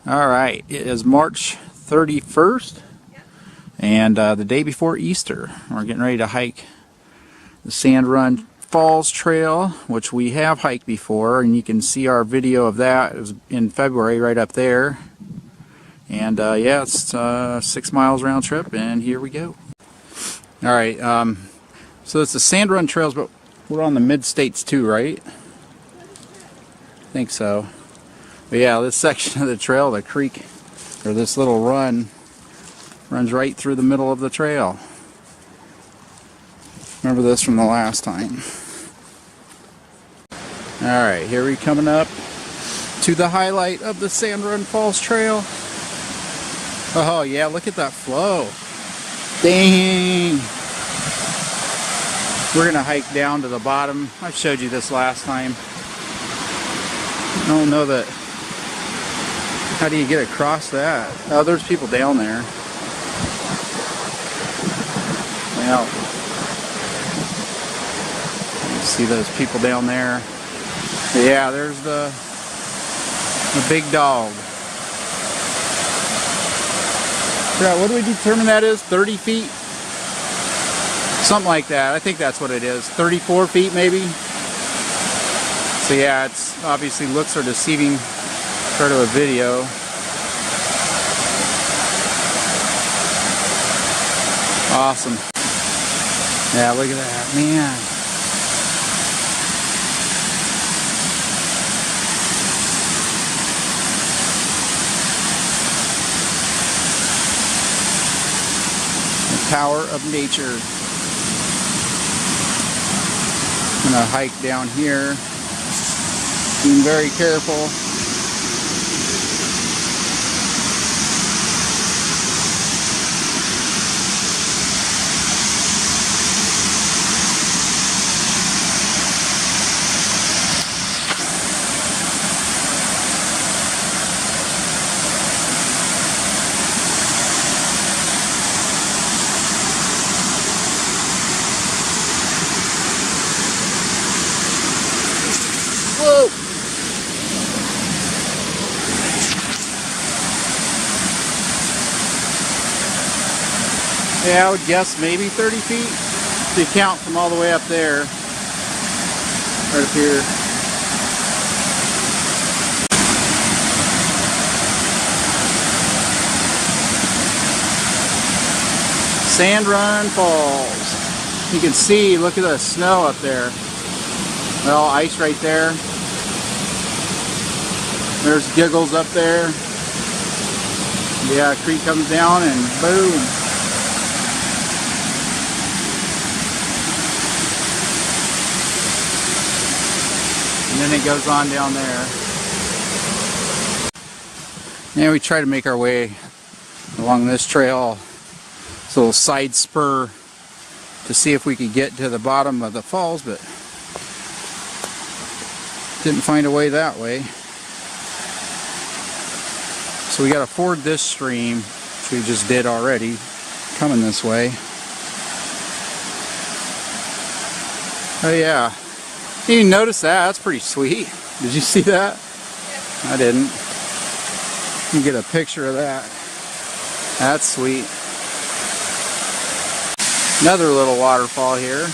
Alright, it is March 31st and the day before Easter. We're getting ready to hike the Sand Run Falls Trail, which we have hiked before, and you can see our video of that. It was in February right up there. And yeah, it's 6 miles round trip, and here we go. Alright, so it's the Sand Run Trails, but we're on the mid-states too, right? I think so. But yeah, this section of the trail, the creek, or this little run, runs right through the middle of the trail. Remember this from the last time. Alright, here we're coming up to the highlight of the Sand Run Falls Trail. Oh yeah, look at that flow. Dang! We're going to hike down to the bottom. I showed you this last time. I don't know that. How do you get across that? Oh, there's people down there. Well, you see those people down there. Yeah, there's the big dog. Yeah, what do we determine that is? 30 feet? Something like that. I think that's what it is. 34 feet maybe? So yeah, it's obviously looks are deceiving part of a video. Awesome. Yeah, look at that, man. The power of nature. I'm gonna hike down here, being very careful. Whoa! Yeah, I would guess maybe 30 feet. If you count from all the way up there. Right up here. Sand Run Falls. You can see, look at the snow up there. Well, ice right there. There's Giggles up there. Yeah, creek comes down and boom. And then it goes on down there. Yeah, we try to make our way along this trail. This little side spur to see if we could get to the bottom of the falls, but didn't find a way that way. So we got to ford this stream, which we just did already, coming this way. Oh yeah. You didn't notice that? That's pretty sweet. Did you see that? Yeah. I didn't. You can get a picture of that. That's sweet. Another little waterfall here.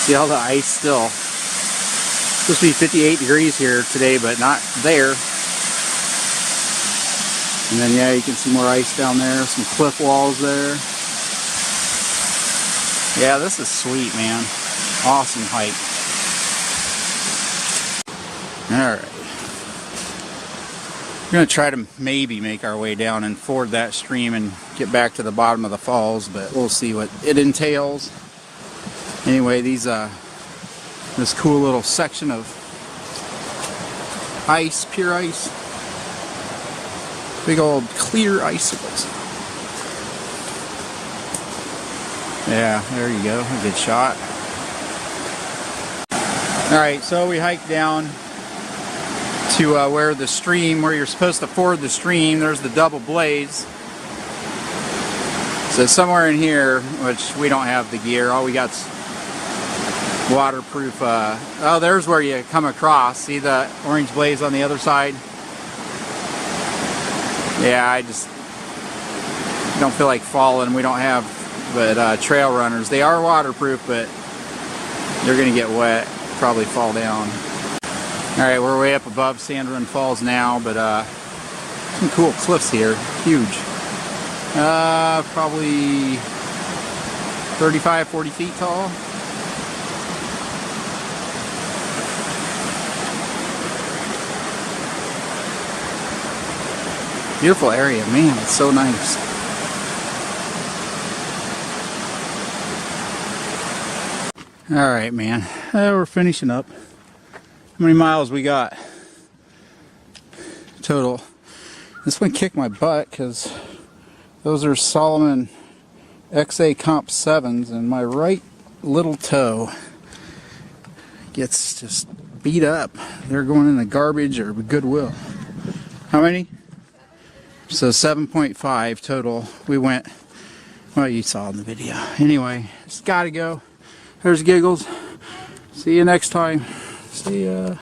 See all the ice still. Supposed to be 58 degrees here today, but not there. And then yeah, you can see more ice down there, some cliff walls there. Yeah, this is sweet, man. Awesome hike. Alright. We're going to try to maybe make our way down and ford that stream and get back to the bottom of the falls, but we'll see what it entails. Anyway, these this cool little section of ice, pure ice. Big old clear icicles. Yeah, there you go. A good shot. Alright, so we hiked down to where the stream, where you're supposed to ford the stream. There's the double blaze. So somewhere in here, which we don't have the gear, all we got's waterproof. Oh, there's where you come across. See the orange blaze on the other side? Yeah, I just don't feel like falling. We don't have but trail runners. They are waterproof, but they're gonna get wet, probably fall down. Alright, we're way up above Sand Run Falls now, but some cool cliffs here, huge. Probably 35, 40 feet tall. Beautiful area, man, it's so nice. Alright, man, we're finishing up. How many miles we got total? This one kicked my butt because those are Solomon XA Comp 7s, and my right little toe gets just beat up. They're going in the garbage or Goodwill. How many? So 7.5 total. We went, well, you saw in the video. Anyway, it's gotta go. There's Giggles. See you next time. See ya.